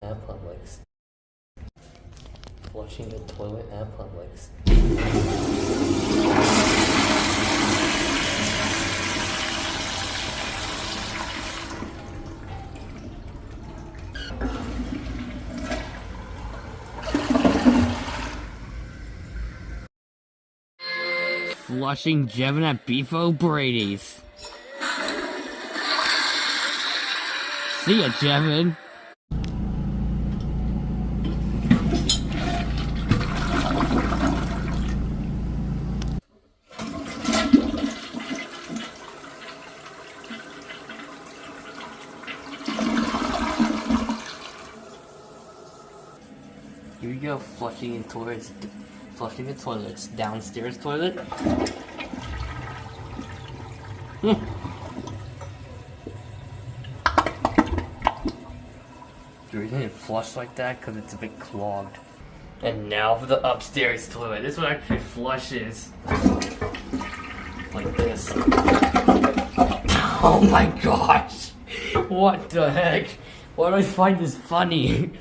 at Publix. Flushing the toilet at Publix. Flushing Jevin at Beef O'Brady's. See ya, Jevin. Here we go, flushing the toilets, downstairs toilet. The reason it flushed like that because it's a bit clogged. And now for the upstairs toilet. This one actually flushes like this. Oh my gosh! What the heck? Why do I find this funny?